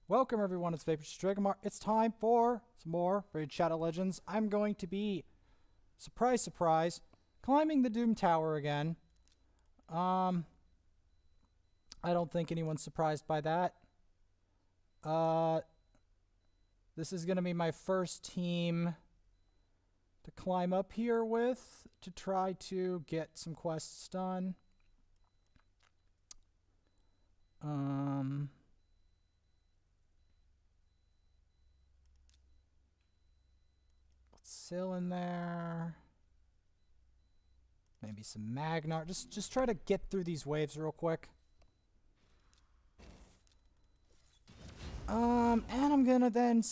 Welcome everyone, it's Vapor Dragonmar. It's time for some more Raid Shadow Legends. I'm going to be, surprise surprise, climbing the Doom Tower again. I don't think anyone's surprised by that. This is going to be my first team to climb up here with to try to get some quests done. Sill in there. Maybe some Magma. Just try to get through these waves real quick. And I'm gonna then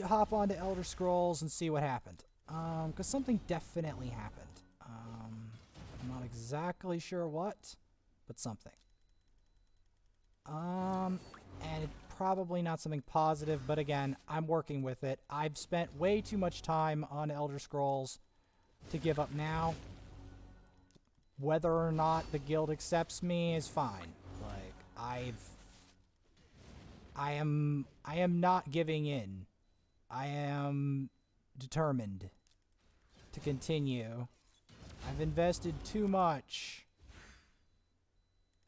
hop onto Elder Scrolls and see what happened. Because something definitely happened. I'm not exactly sure what, but something. And it's probably not something positive, but again, I'm working with it. I've spent way too much time on Elder Scrolls to give up now. Whether or not the guild accepts me is fine. Like, I am not giving in. I am determined to continue. I've invested too much.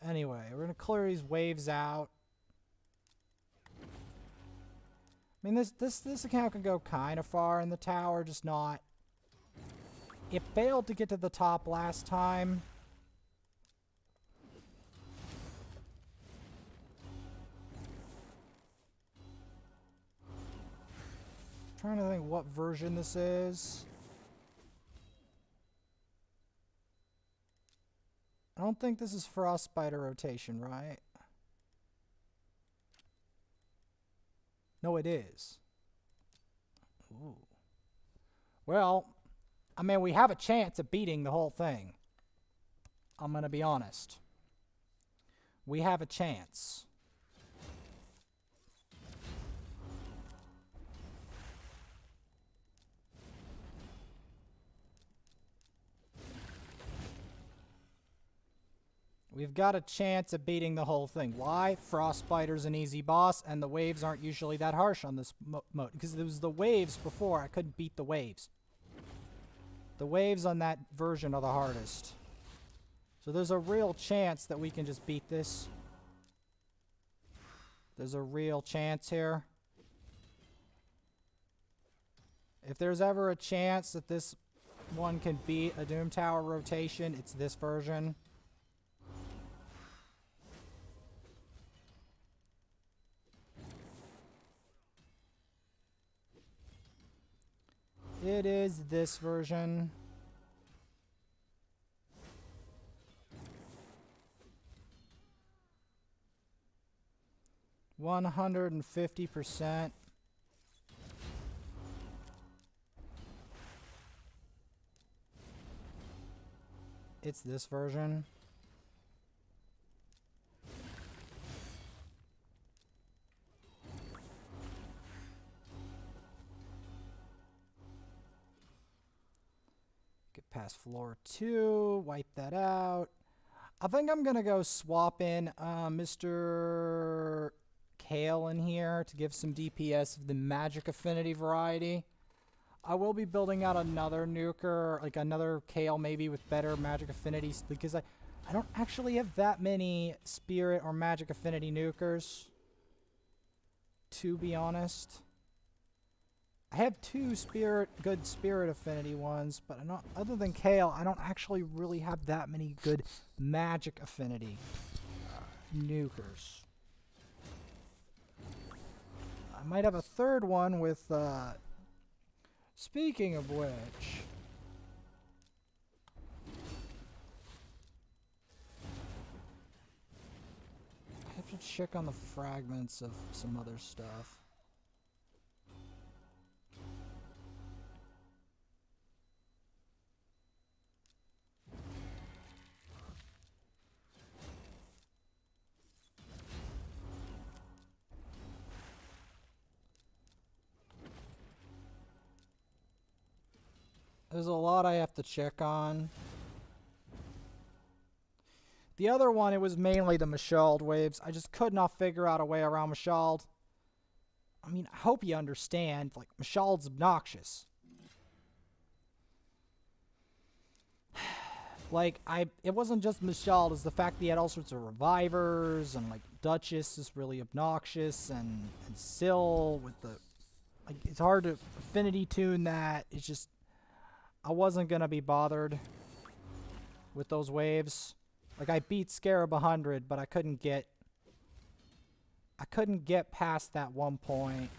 Anyway, we're gonna clear these waves out. I mean, this account can go kind of far in the tower, just not. It failed to get to the top last time. I'm trying to think what version this is. I don't think this is Frostbiter rotation, right? No, it is. Ooh. Well, I mean, we have a chance of beating the whole thing. I'm gonna be honest. We have a chance. We've got a chance of beating the whole thing. Why? Frostbiter's an easy boss, and the waves aren't usually that harsh on this mode. Because it was the waves before, I couldn't beat the waves. The waves on that version are the hardest. So there's a real chance that we can just beat this. There's a real chance here. If there's ever a chance that this one can beat a Doom Tower rotation, it's this version. It is this version. %150%. It's this version. Get past floor 2, wipe that out. I think I'm gonna go swap in Mr. Kale in here to give some DPS of the magic affinity variety. I will be building out another nuker, like another Kale maybe with better magic affinities, because I don't actually have that many spirit or magic affinity nukers, to be honest. I have 2 good spirit affinity ones, but I'm not, other than Kale, I don't actually really have that many good magic affinity nukers. I might have a third one with, speaking of which, I have to check on the fragments of some other stuff. There's a lot I have to check on. The other one, it was mainly the Mashald waves. I just could not figure out a way around Mashald. I mean, I hope you understand, like, Mashald's obnoxious. Like, it wasn't just Mashald, it's the fact that he had all sorts of revivers, and, like, Duchess is really obnoxious, and Syl with the, like, it's hard to affinity tune that. It's just, I wasn't gonna be bothered with those waves. Like, I beat Scarab 100, but I couldn't get past that one point.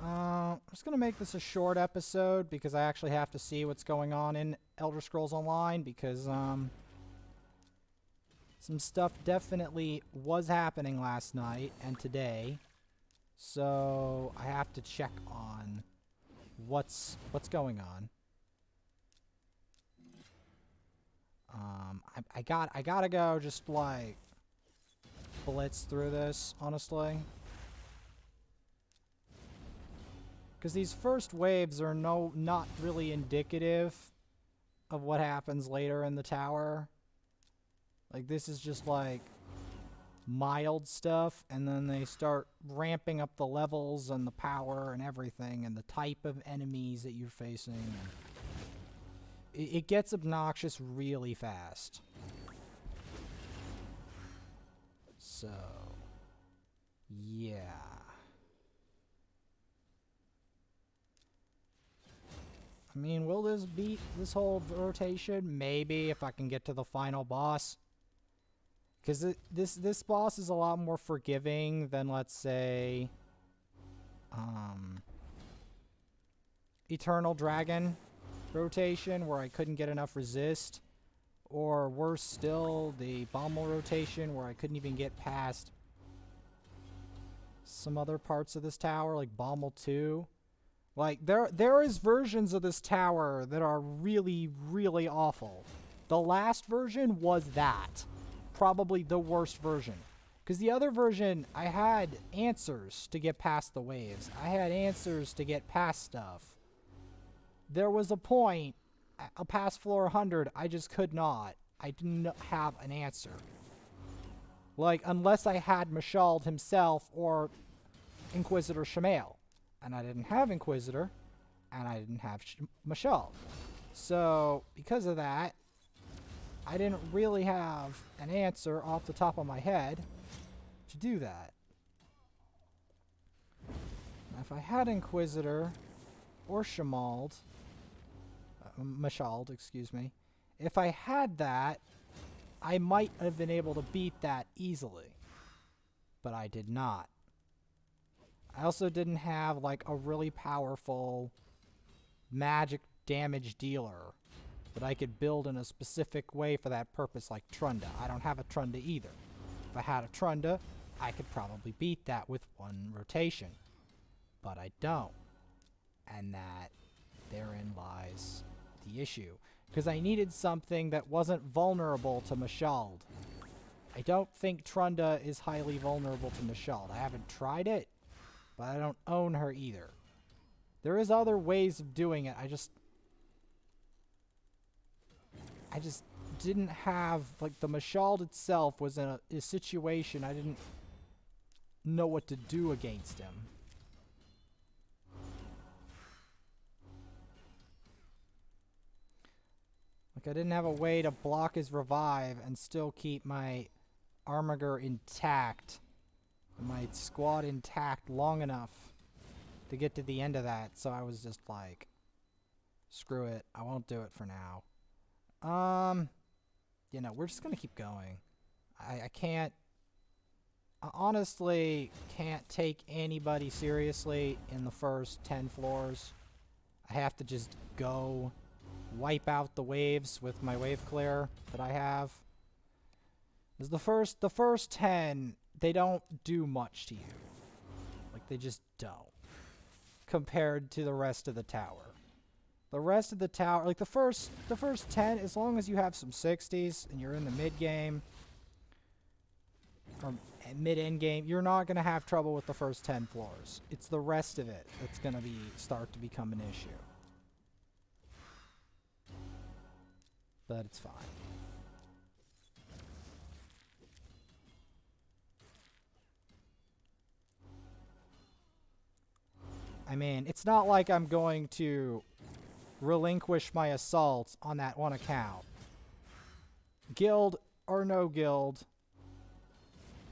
I'm just going to make this a short episode because I actually have to see what's going on in Elder Scrolls Online because some stuff definitely was happening last night and today. So I have to check on what's going on. I gotta go just like blitz through this, honestly. Because these first waves are not really indicative of what happens later in the tower. Like, this is just like mild stuff, and then they start ramping up the levels and the power and everything and the type of enemies that you're facing. It gets obnoxious really fast. So, yeah. I mean, will this beat this whole rotation? Maybe, if I can get to the final boss. Because this boss is a lot more forgiving than, let's say, Eternal Dragon rotation, where I couldn't get enough resist. Or worse still, the Bommel rotation, where I couldn't even get past some other parts of this tower, like Bommel 2. Like, there is versions of this tower that are really, really awful. The last version was that. Probably the worst version. Because the other version, I had answers to get past the waves. I had answers to get past stuff. There was a point, past floor 100, I just could not. I didn't have an answer. Like, unless I had Mashald himself or Inquisitor Shamael. And I didn't have Inquisitor, and I didn't have Mashald. So, because of that, I didn't really have an answer off the top of my head to do that. Now, if I had Inquisitor or Mashald, excuse me, if I had that, I might have been able to beat that easily. But I did not. I also didn't have, like, a really powerful magic damage dealer that I could build in a specific way for that purpose, like Trunda. I don't have a Trunda either. If I had a Trunda, I could probably beat that with one rotation. But I don't. And therein lies the issue. Because I needed something that wasn't vulnerable to Mashald. I don't think Trunda is highly vulnerable to Mashald. I haven't tried it. But I don't own her either. There is other ways of doing it. I just didn't have, like, the Mashald itself was in a situation I didn't know what to do against him. Like, I didn't have a way to block his revive and still keep my Armiger intact. My squad intact long enough to get to the end of that, so I was just like, screw it, I won't do it for now. You know, we're just gonna keep going. I honestly can't take anybody seriously in the first 10 floors. I have to just go wipe out the waves with my wave clear that I have. Because the first 10, they don't do much to you. Like, they just don't. Compared to the rest of the tower. The rest of the tower, like the first 10, as long as you have some 60s and you're in the mid game or mid-end game, you're not going to have trouble with the first 10 floors. It's the rest of it that's going to start to become an issue. But it's fine. I mean, it's not like I'm going to relinquish my assaults on that one account. Guild or no guild,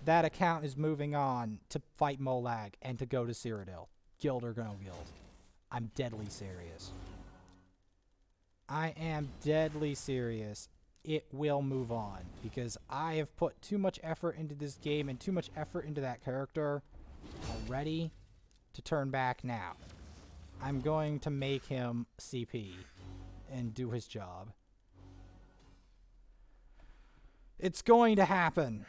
that account is moving on to fight Molag and to go to Cyrodiil. Guild or no guild. I'm deadly serious. I am deadly serious. It will move on because I have put too much effort into this game and too much effort into that character already to turn back now. I'm going to make him CP and do his job. It's going to happen.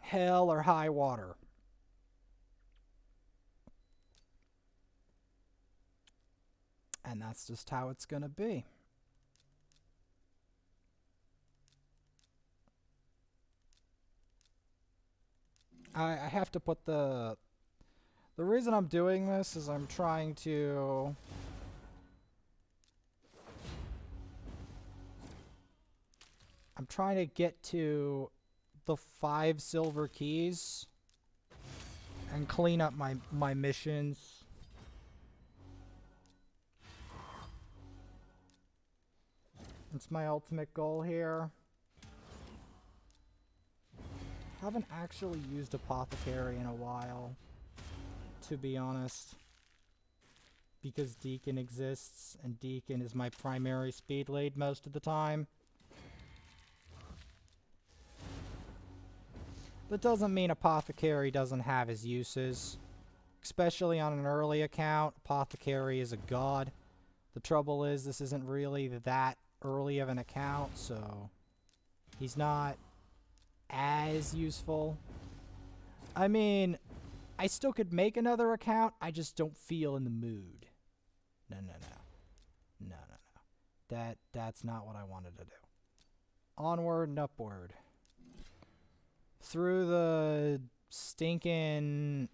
Hell or high water. And that's just how it's going to be. I have to put the reason I'm doing this is I'm trying to get to the 5 silver keys and clean up my missions. It's my ultimate goal here. Haven't actually used Apothecary in a while, to be honest, because Deacon exists, and Deacon is my primary speed lead most of the time. That doesn't mean Apothecary doesn't have his uses. Especially on an early account, Apothecary is a god. The trouble is, this isn't really that early of an account, so he's not as useful. I mean, I still could make another account, I just don't feel in the mood. No. That's not what I wanted to do. Onward and upward. Through the stinking...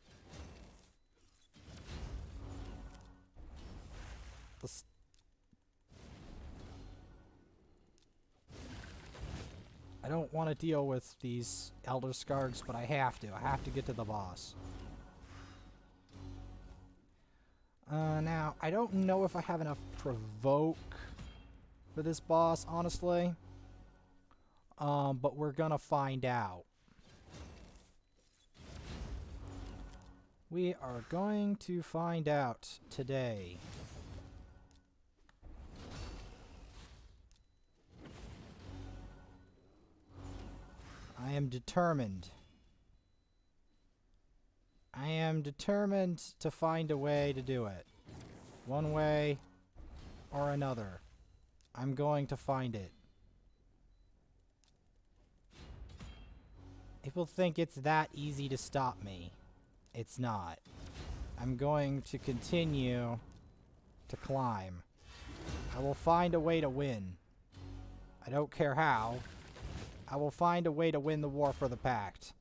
I don't want to deal with these Elder Skargs, but I have to. I have to get to the boss. Now, I don't know if I have enough provoke for this boss, honestly. But we're gonna find out. We are going to find out today. I am determined. I am determined to find a way to do it. One way or another. I'm going to find it. People think it's that easy to stop me. It's not. I'm going to continue to climb. I will find a way to win. I don't care how. I will find a way to win the war for the Pact.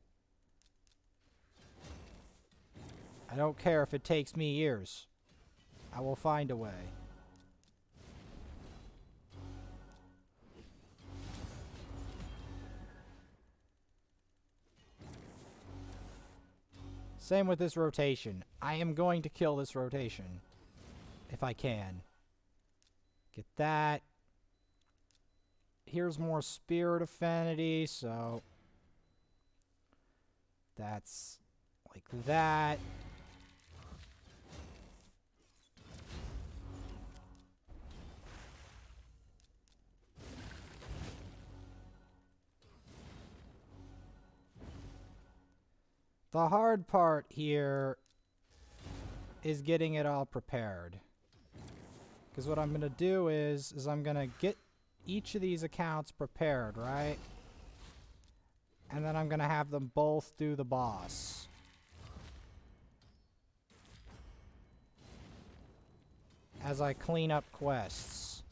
I don't care if it takes me years. I will find a way. Same with this rotation. I am going to kill this rotation. If I can. Get that. Here's more Spirit Affinity, so that's like that. The hard part here is getting it all prepared. Because what I'm going to do is I'm going to get each of these accounts prepared, right? And then I'm going to have them both do the boss. as I clean up quests.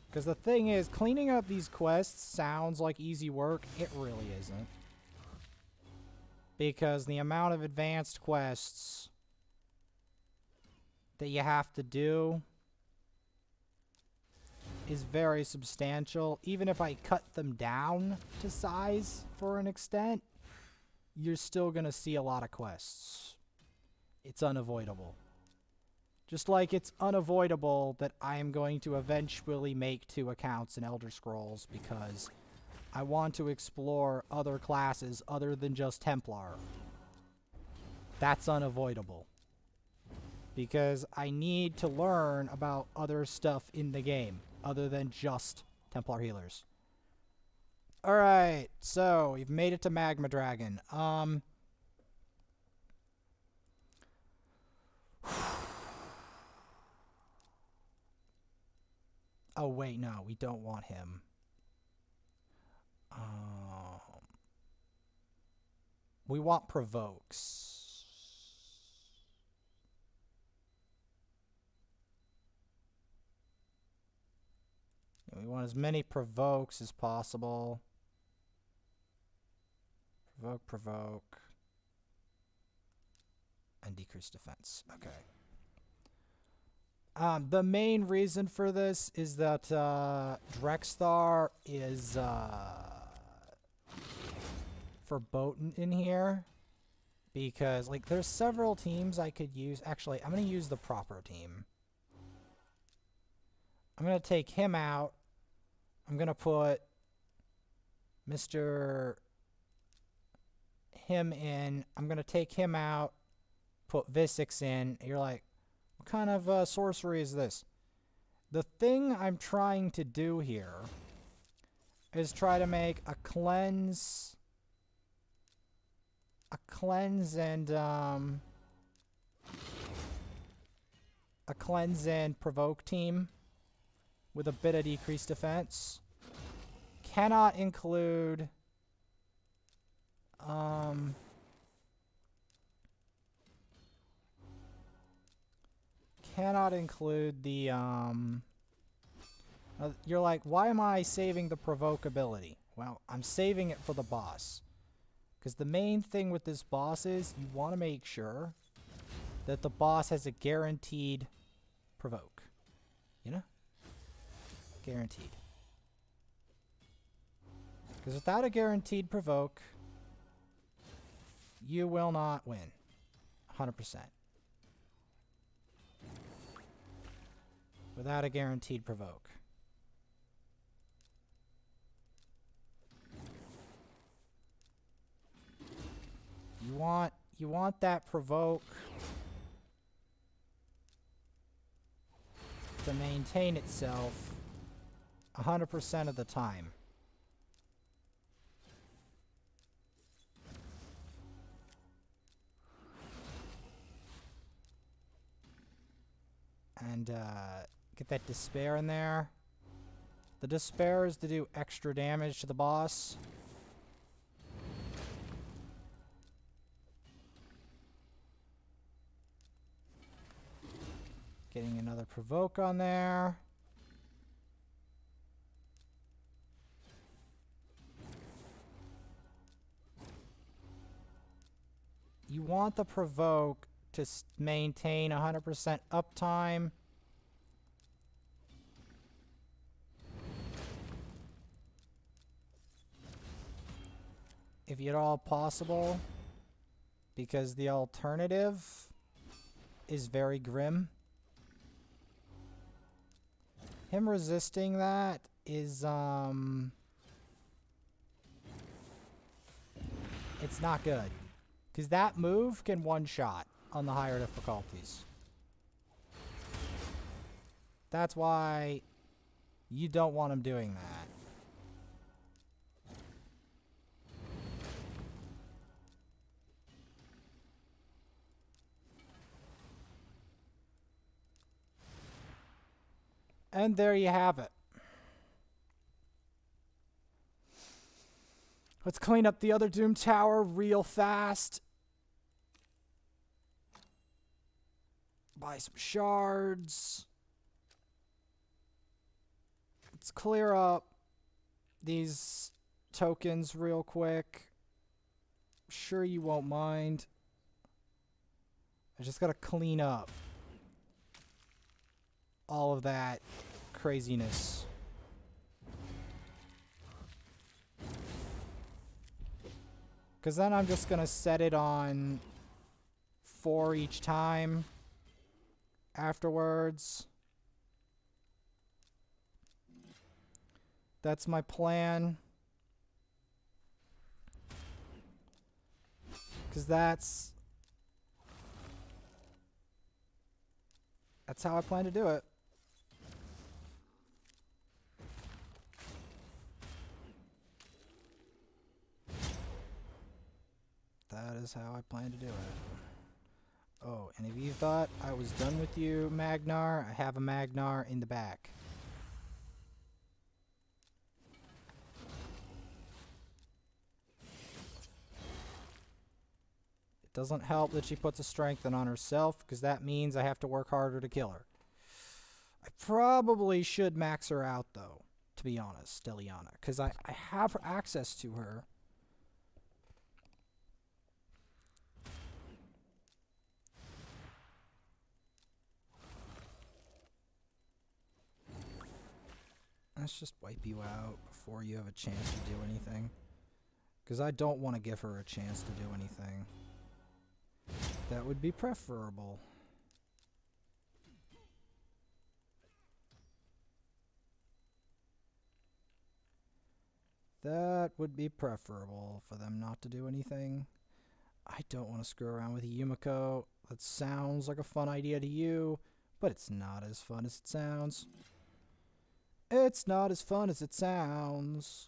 Because the thing is, cleaning up these quests sounds like easy work. It really isn't. Because the amount of advanced quests that you have to do is very substantial. Even if I cut them down to size for an extent, you're still going to see a lot of quests. It's unavoidable. Just like it's unavoidable that I am going to eventually make 2 accounts in Elder Scrolls because I want to explore other classes other than just Templar. That's unavoidable. Because I need to learn about other stuff in the game other than just Templar healers. Alright, so we've made it to Magma Dragon. Oh, wait, no, we don't want him. We want provokes. We want as many provokes as possible. Provoke. And decrease defense. Okay. The main reason for this is that Drexthar is verboten in here. Because, like, there's several teams I could use. Actually, I'm going to use the proper team. I'm going to take him out. I'm going to put him in. I'm going to take him out. Put Visix in. You're like, what kind of sorcery is this? The thing I'm trying to do here is try to make a cleanse and provoke team with a bit of decreased defense. Cannot include the you're like, why am I saving the provoke ability? Well, I'm saving it for the boss. Because the main thing with this boss is you want to make sure that the boss has a guaranteed provoke. You know? Guaranteed. Because without a guaranteed provoke, you will not win. 100%. Without a guaranteed provoke. You want that provoke to maintain itself 100% of the time. And get that despair in there. The despair is to do extra damage to the boss. Getting another provoke on there. You want the provoke to maintain 100% uptime. If at all possible. Because the alternative is very grim. Him resisting that is, it's not good. Because that move can one-shot on the higher difficulties. That's why you don't want him doing that. And there you have it. Let's clean up the other Doom Tower real fast. Buy some shards. Let's clear up these tokens real quick. Sure you won't mind. I just gotta clean up all of that craziness. Because then I'm just gonna set it on 4 each time afterwards. That's my plan. Because that's how I plan to do it. That is how I plan to do it. Oh, and if you thought I was done with you, Magnar, I have a Magnar in the back. It doesn't help that she puts a strengthen on herself, because that means I have to work harder to kill her. I probably should max her out, though, to be honest, Deliana, because I have access to her. Let's just wipe you out before you have a chance to do anything. Because I don't want to give her a chance to do anything. That would be preferable. That would be preferable for them not to do anything. I don't want to screw around with Yumiko. That sounds like a fun idea to you, but it's not as fun as it sounds. It's not as fun as it sounds.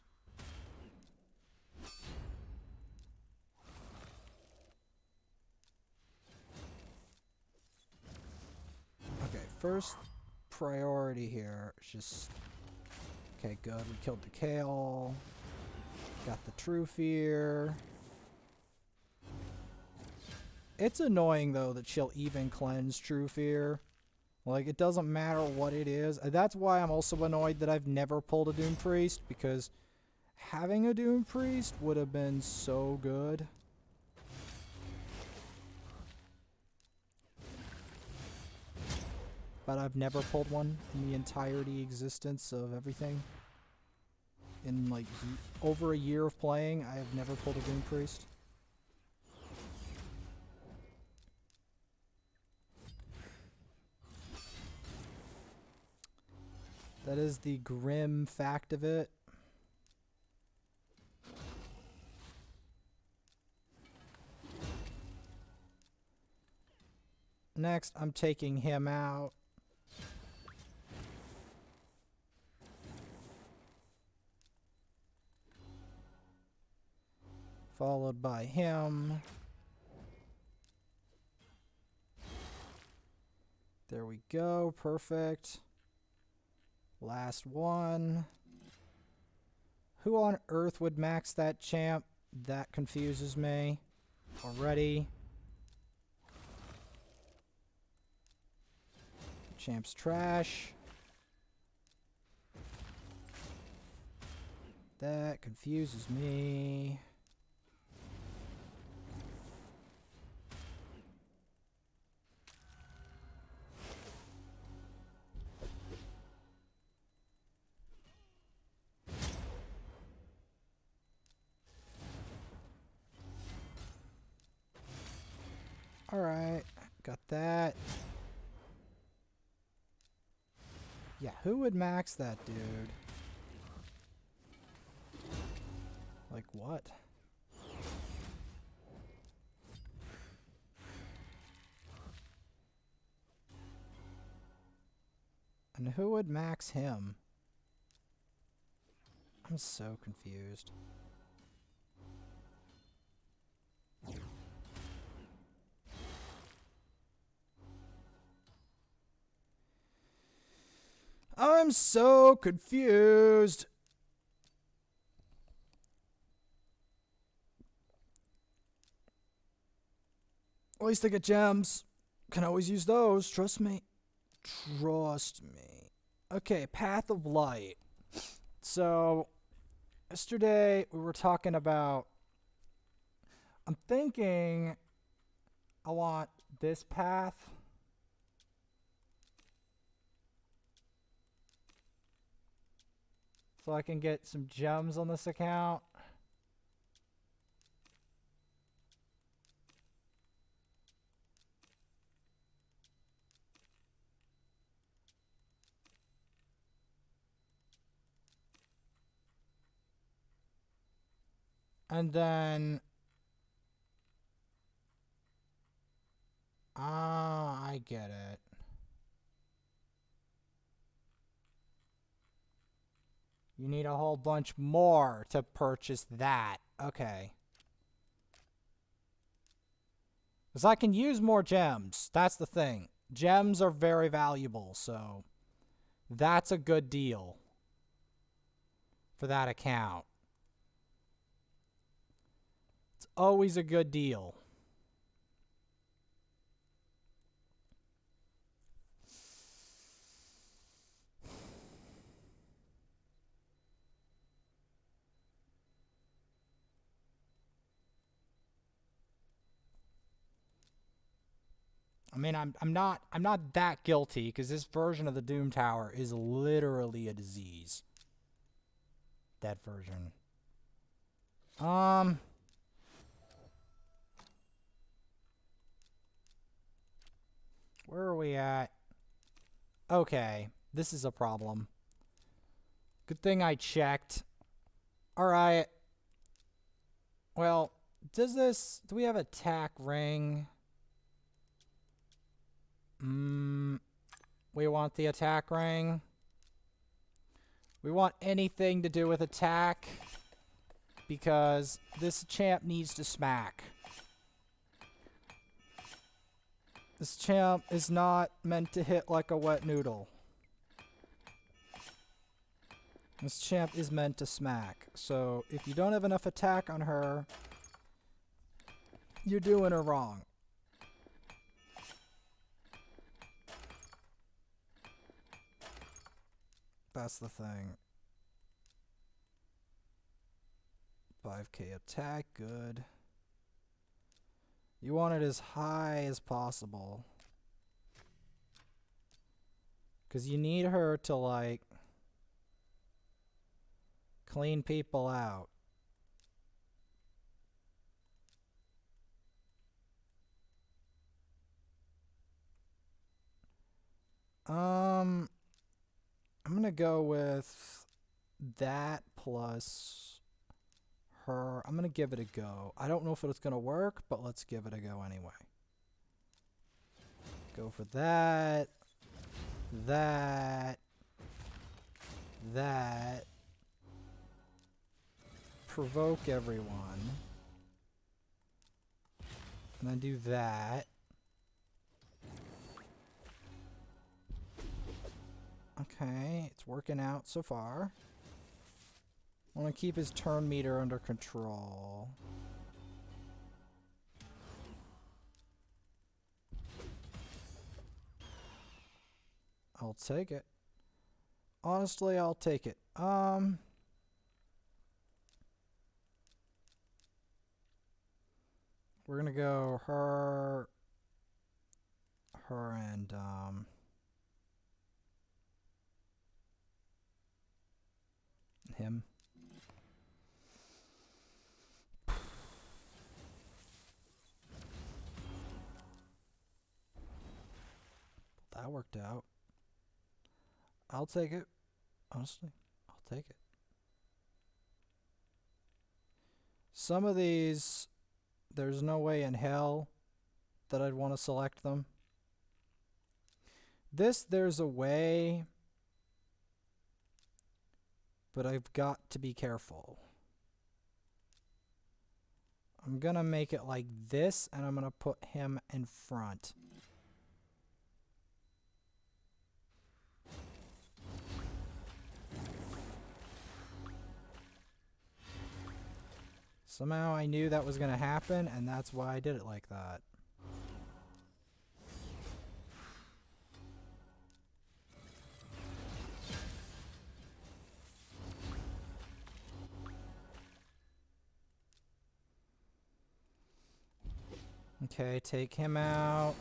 Okay, first priority here is just... Okay, good. We killed the Kale. Got the True Fear. It's annoying, though, that she'll even cleanse True Fear. Like, it doesn't matter what it is. That's why I'm also annoyed that I've never pulled a Doom Priest, because having a Doom Priest would have been so good. But I've never pulled one in the entirety existence of everything. In, like, over a year of playing, I have never pulled a Doom Priest. That is the grim fact of it. Next, I'm taking him out. Followed by him. There we go. Perfect. Last one. Who on earth would max that champ? That confuses me already. Champ's trash. That confuses me. Alright, got that. Yeah, who would max that dude? Like what? And who would max him? I'm so confused. I'm so confused. At least I get gems. Can always use those. Trust me. Trust me. Okay, Path of Light. So, yesterday we were talking about... I'm thinking I want this path. So I can get some gems on this account. And then... Ah, I get it. You need a whole bunch more to purchase that. Okay. Because I can use more gems. That's the thing. Gems are very valuable, so that's a good deal for that account. It's always a good deal. I mean, I'm not that guilty because this version of the Doom Tower is literally a disease. That version. Where are we at? Okay, this is a problem. Good thing I checked. Alright. Well, do we have attack ring? We want the attack ring. We want anything to do with attack because this champ needs to smack. This champ is not meant to hit like a wet noodle. This champ is meant to smack. So if you don't have enough attack on her, you're doing her wrong. That's the thing. 5k attack, good. You want it as high as possible. Because you need her to, like, clean people out. I'm gonna go with that plus her. I'm gonna give it a go. I don't know if it's gonna work, but let's give it a go anyway. Go for that. That. Provoke everyone. And then do that. Okay, it's working out so far. I want to keep his turn meter under control. I'll take it. Honestly, I'll take it. We're gonna go her and him. That worked out. I'll take it. Honestly, I'll take it. Some of these, there's no way in hell that I'd want to select them. This, there's a way, but I've got to be careful. I'm gonna make it like this, and I'm gonna put him in front. Somehow I knew that was gonna happen, and that's why I did it like that. Okay, take him out.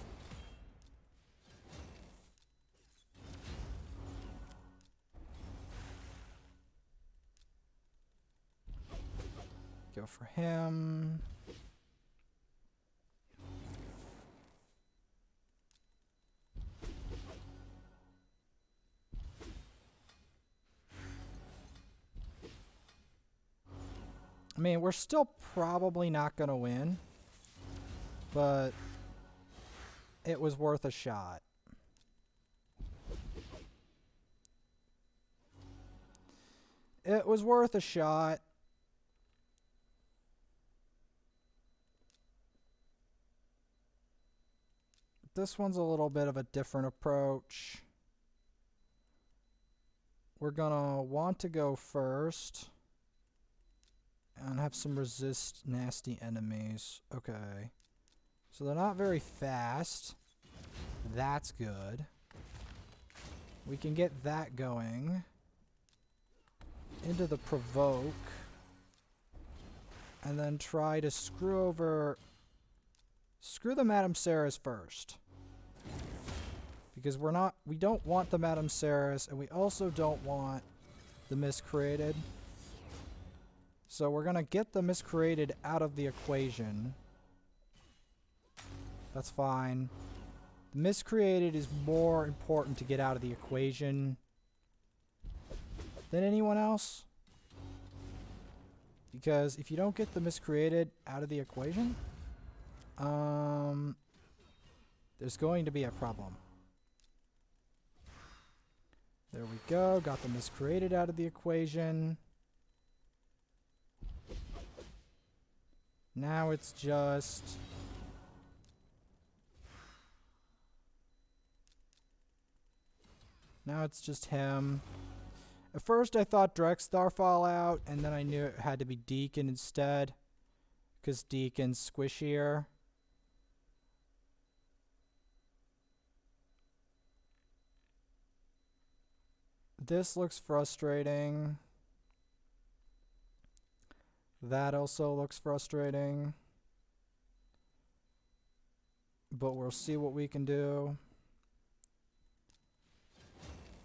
Go for him. I mean, we're still probably not going to win, but it was worth a shot. It was worth a shot. This one's a little bit of a different approach. We're gonna want to go first and have some resist nasty enemies. Okay. So they're not very fast. That's good. We can get that going. Into the provoke. And then try to screw the Madame Ceres first. Because we don't want the Madame Ceres, and we also don't want the Miscreated. So we're gonna get the Miscreated out of the equation. That's fine. The Miscreated is more important to get out of the equation than anyone else. Because if you don't get the Miscreated out of the equation, there's going to be a problem. There we go. Got the Miscreated out of the equation. Now it's just... Now it's just him. At first I thought Drexthar Fallout, and then I knew it had to be Deacon instead. Because Deacon's squishier. This looks frustrating. That also looks frustrating. But we'll see what we can do.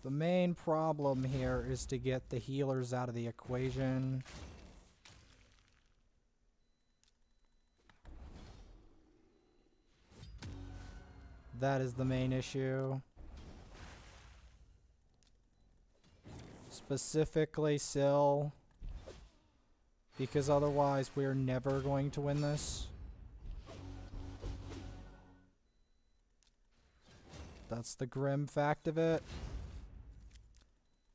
The main problem here is to get the healers out of the equation. That is the main issue. Specifically Syl. Because otherwise we're never going to win this. That's the grim fact of it.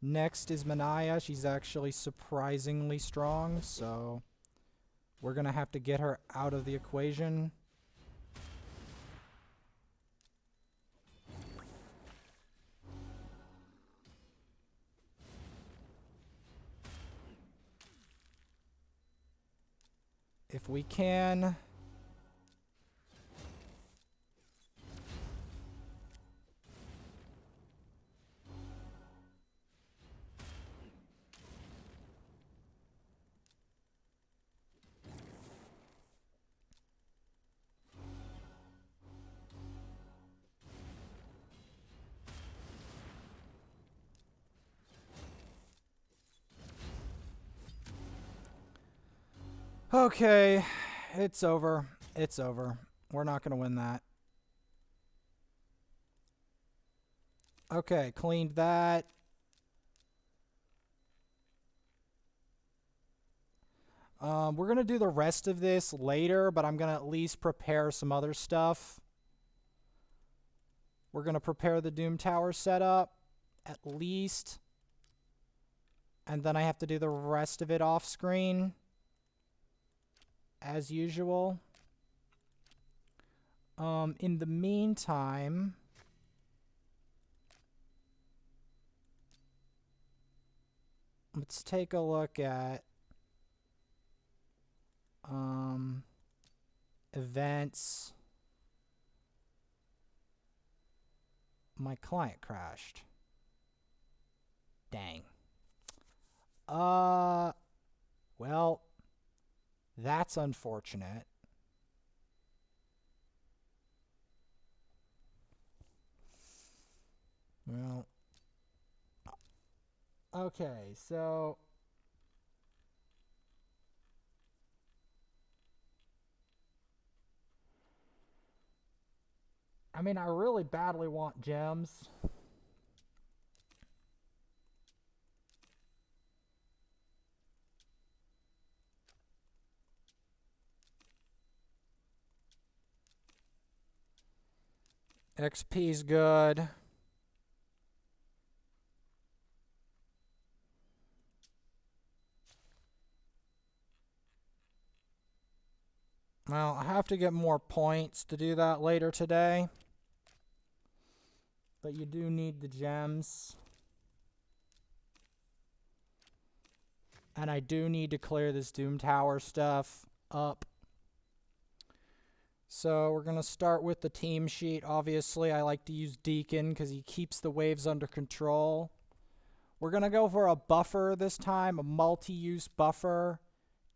Next is Manaya. She's actually surprisingly strong, so we're gonna have to get her out of the equation. If we can. Okay, it's over. It's over. We're not going to win that. Okay, cleaned that. We're going to do the rest of this later, but I'm going to at least prepare some other stuff. We're going to prepare the Doom Tower setup, at least. And then I have to do the rest of it off screen. As usual. In the meantime, let's take a look at events. My client crashed. Dang. Well, that's unfortunate. Well, okay, so I mean, I really badly want gems. XP's good. Well, I have to get more points to do that later today. But you do need the gems. And I do need to clear this Doom Tower stuff up. So we're going to start with the team sheet. Obviously, I like to use Deacon because he keeps the waves under control. We're going to go for a buffer this time, a multi-use buffer.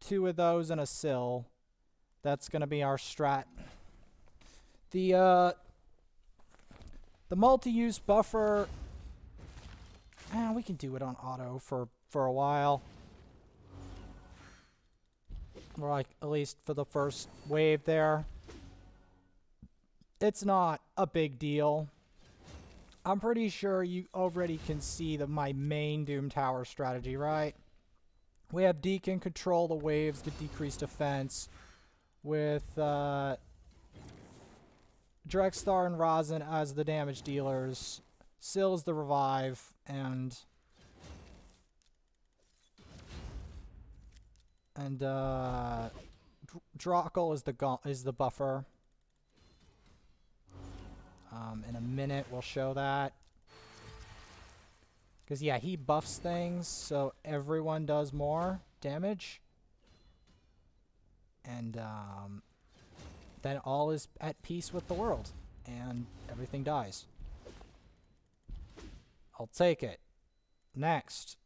2 of those and a sill. That's going to be our strat. The multi-use buffer, we can do it on auto for a while. Or like at least for the first wave there. It's not a big deal. I'm pretty sure you already can see my main Doom Tower strategy, right? We have Deacon control the waves to decrease defense with Drexthar and Rosin as the damage dealers, Sill's the revive, and Drockle is the buffer. In a minute, we'll show that. Because, yeah, he buffs things, so everyone does more damage. And then all is at peace with the world. And everything dies. I'll take it. Next.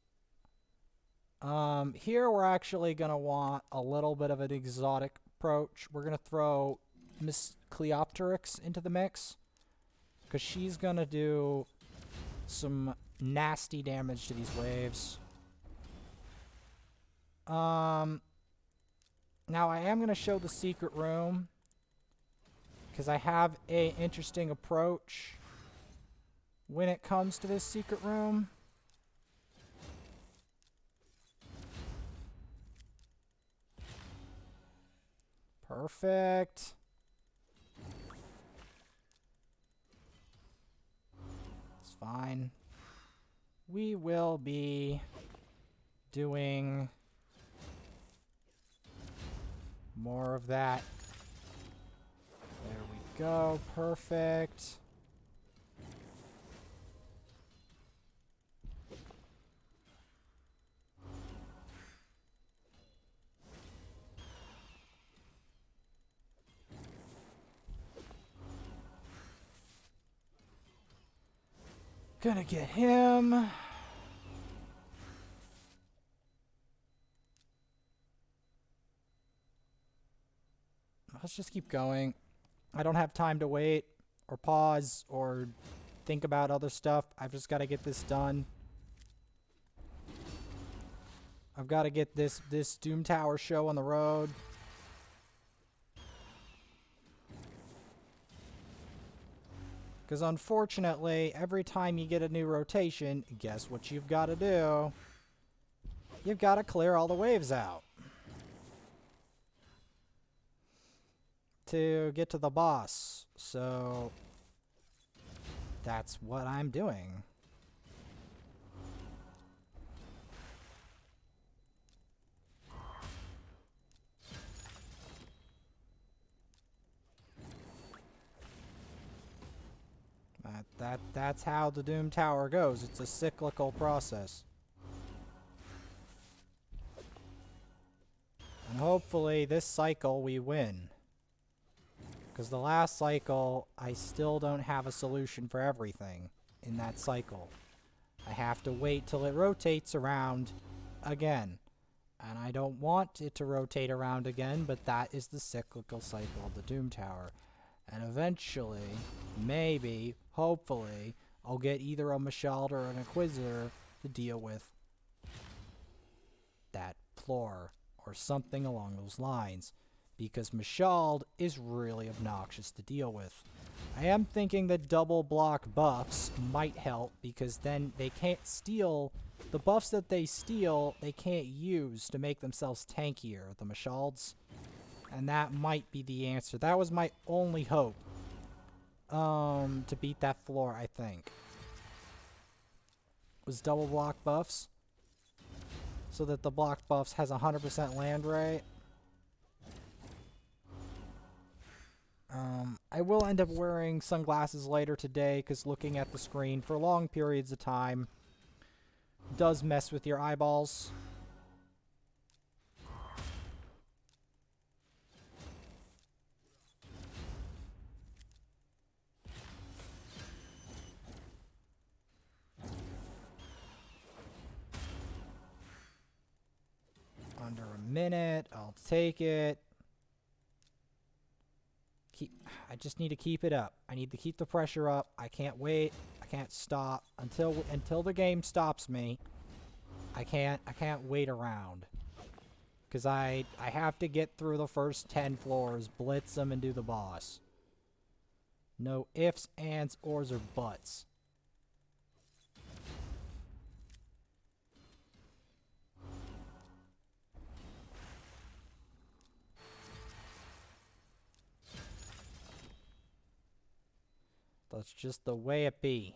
Here we're actually going to want a little bit of an exotic approach. We're going to throw Miss Cleopteryx into the mix. Because she's going to do some nasty damage to these waves. Now I am going to show the secret room. Because I have an interesting approach when it comes to this secret room. Perfect. It's fine. We will be doing more of that. There we go. Perfect. Gonna get him. Let's just keep going. I don't have time to wait or pause or think about other stuff. I've just got to get this done. I've got to get this Doom Tower show on the road. Because unfortunately, every time you get a new rotation, guess what you've got to do? You've got to clear all the waves out to get to the boss. So that's what I'm doing. That's how the Doom Tower goes. It's a cyclical process. And hopefully this cycle we win. Because the last cycle, I still don't have a solution for everything in that cycle. I have to wait till it rotates around again. And I don't want it to rotate around again, but that is the cyclical cycle of the Doom Tower. And eventually, maybe, hopefully, I'll get either a Mashald or an Inquisitor to deal with that floor or something along those lines, because Mashald is really obnoxious to deal with. I am thinking that double block buffs might help, because then they can't steal the buffs that they steal, they can't use to make themselves tankier, the Mashalds. And that might be the answer. That was my only hope to beat that floor, I think. Was double block buffs. So that the block buffs has 100% land rate. I will end up wearing sunglasses later today, because looking at the screen for long periods of time does mess with your eyeballs. Under a minute, I'll take it. I just need to keep it up. I need to keep the pressure up. I can't wait. I can't stop until the game stops me. I can't wait around. Because I have to get through the first 10 floors, blitz them, and do the boss. No ifs, ands, ors, or buts. That's just the way it be.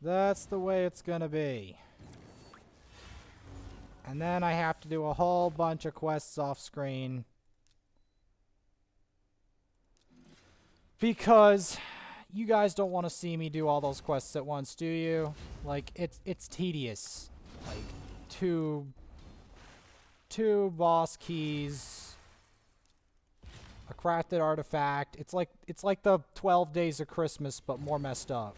That's the way it's gonna be. And then I have to do a whole bunch of quests off screen. Because you guys don't want to see me do all those quests at once, do you? Like, it's tedious. Like, two boss keys, a crafted artifact. It's like the 12 Days of Christmas, but more messed up.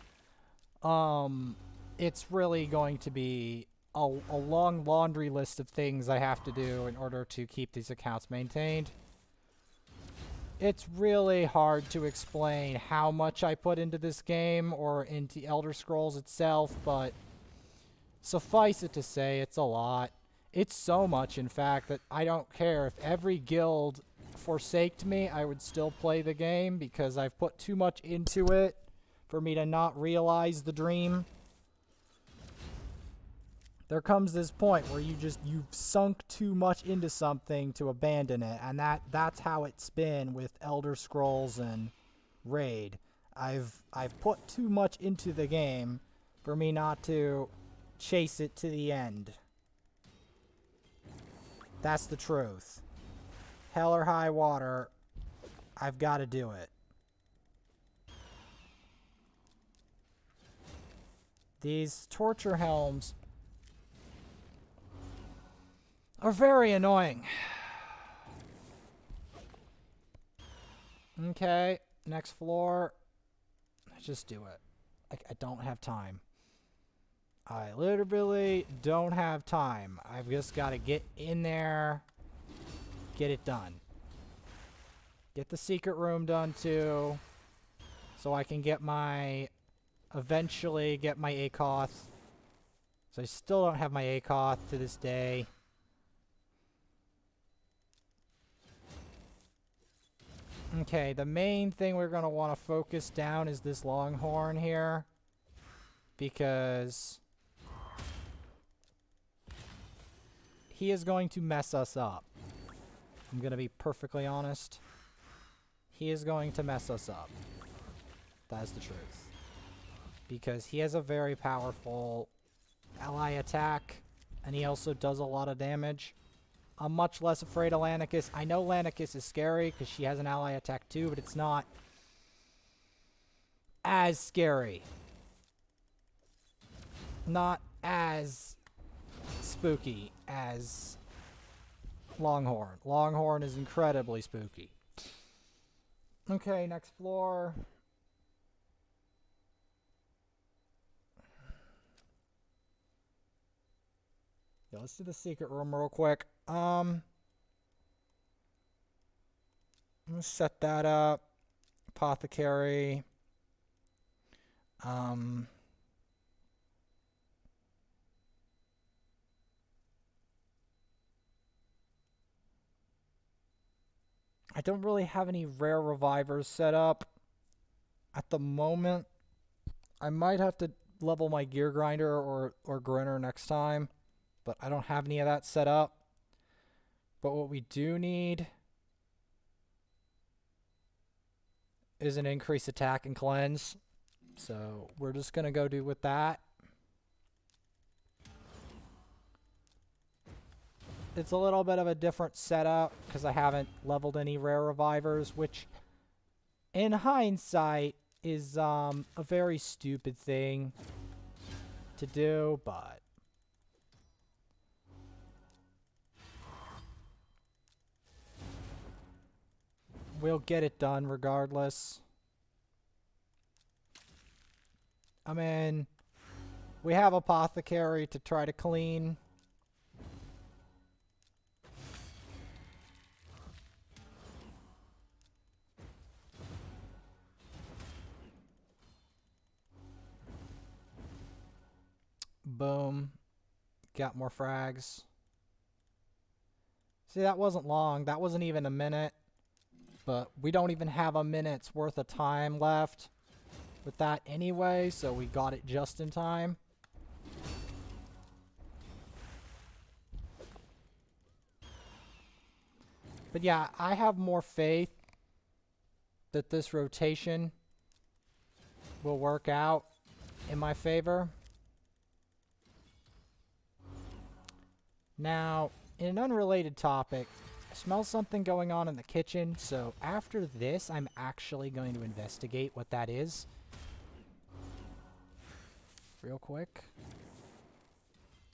It's really going to be a long laundry list of things I have to do in order to keep these accounts maintained. It's really hard to explain how much I put into this game or into Elder Scrolls itself, but suffice it to say, it's a lot. It's so much, in fact, that I don't care. If every guild forsaked me, I would still play the game, because I've put too much into it for me to not realize the dream. There comes this point where you've sunk too much into something to abandon it, and that's how it's been with Elder Scrolls and Raid. I've put too much into the game for me not to chase it to the end. That's the truth. Hell or high water, I've got to do it. These torture helms are very annoying. Okay, next floor. Just do it. I don't have time. I literally don't have time. I've just got to get in there, get it done. Get the secret room done too, so I can get eventually get my ACOTH. So I still don't have my ACOTH to this day. Okay, the main thing we're going to want to focus down is this Longhorn here, because he is going to mess us up. I'm going to be perfectly honest. He is going to mess us up. That's the truth. Because he has a very powerful ally attack, and he also does a lot of damage. I'm much less afraid of Lanicus. I know Lanicus is scary because she has an ally attack too, but it's not as scary. Not as spooky as Longhorn. Longhorn is incredibly spooky. Okay, next floor. Yeah, let's do the secret room real quick. I'm gonna set that up. Apothecary. Um, I don't really have any rare revivers set up at the moment. I might have to level my gear grinder or grinner next time, but I don't have any of that set up. But what we do need is an increased attack and cleanse. So we're just going to go do with that. It's a little bit of a different setup because I haven't leveled any rare revivers, which in hindsight is a very stupid thing to do, but we'll get it done regardless. I mean, we have Apothecary to try to clean. Boom. Got more frags. See, that wasn't long. That wasn't even a minute. But we don't even have a minute's worth of time left with that anyway, so we got it just in time. But yeah, I have more faith that this rotation will work out in my favor. Now, in an unrelated topic, I smell something going on in the kitchen, so after this, I'm actually going to investigate what that is. Real quick.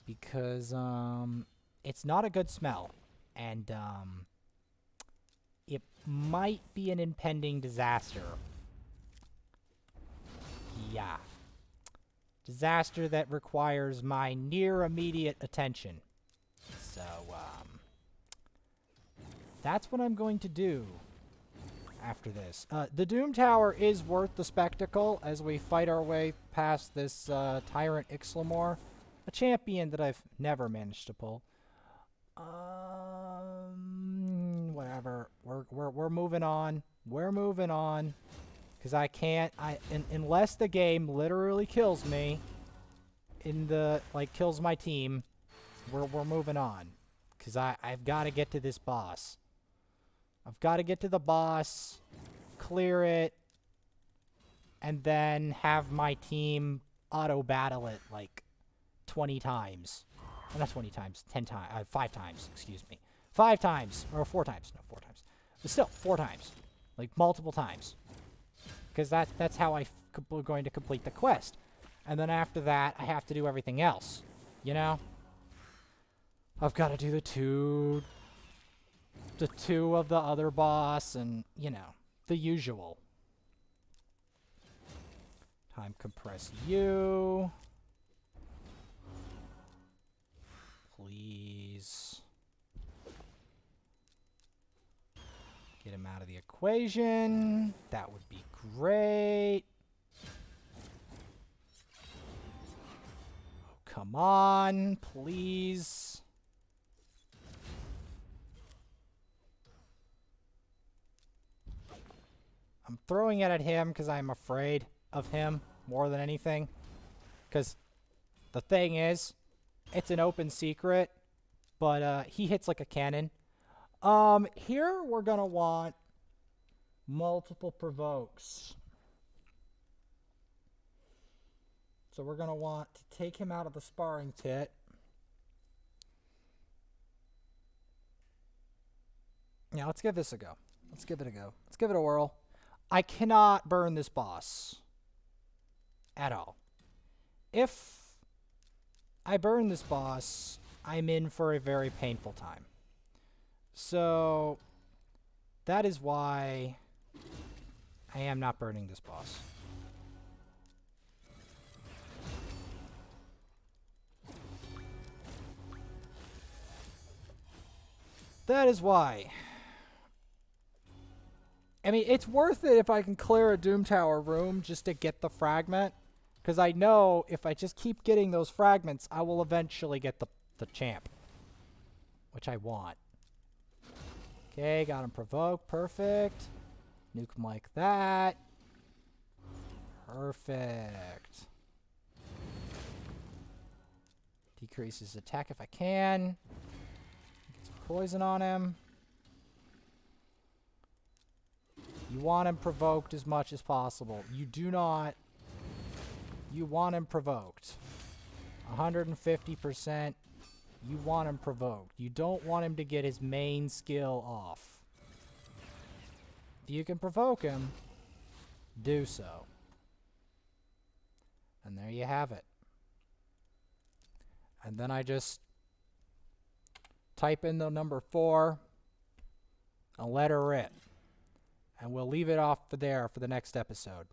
Because, it's not a good smell. And, it might be an impending disaster. Yeah. Disaster that requires my near immediate attention. So, that's what I'm going to do after this. The Doom Tower is worth the spectacle as we fight our way past this Tyrant Ixlamor, a champion that I've never managed to pull. Whatever. We're moving on. We're moving on. Because I can't, unless the game literally kills me, kills my team, we're moving on. Because I've got to get to this boss. I've got to get to the boss, clear it, and then have my team auto-battle it, 20 times. Well, not 20 times, 10 times, 5 times, excuse me. 5 times, or 4 times, no, 4 times. But still, 4 times. Multiple times. Because that's how I'm going to complete the quest. And then after that, I have to do everything else. You know? I've got to do the two of the other boss, and, the usual. Time compress you. Please. Get him out of the equation. That would be great. Oh, come on, please. I'm throwing it at him because I'm afraid of him more than anything. Because the thing is, it's an open secret, but he hits like a cannon. Here we're going to want multiple provokes. So we're going to want to take him out of the sparring pit. Yeah, let's give this a go. Let's give it a go. Let's give it a whirl. I cannot burn this boss at all. If I burn this boss, I'm in for a very painful time. So that is why I am not burning this boss. That is why. I mean, it's worth it if I can clear a Doom Tower room just to get the fragment. Because I know if I just keep getting those fragments, I will eventually get the champ. Which I want. Okay, got him provoked. Perfect. Nuke him like that. Perfect. Decrease his attack if I can. Get some poison on him. You want him provoked as much as possible. You do not. You want him provoked. 150%. You want him provoked. You don't want him to get his main skill off. If you can provoke him, do so. And there you have it. And then I just type in the number 4 and let her rip. And we'll leave it off for there for the next episode.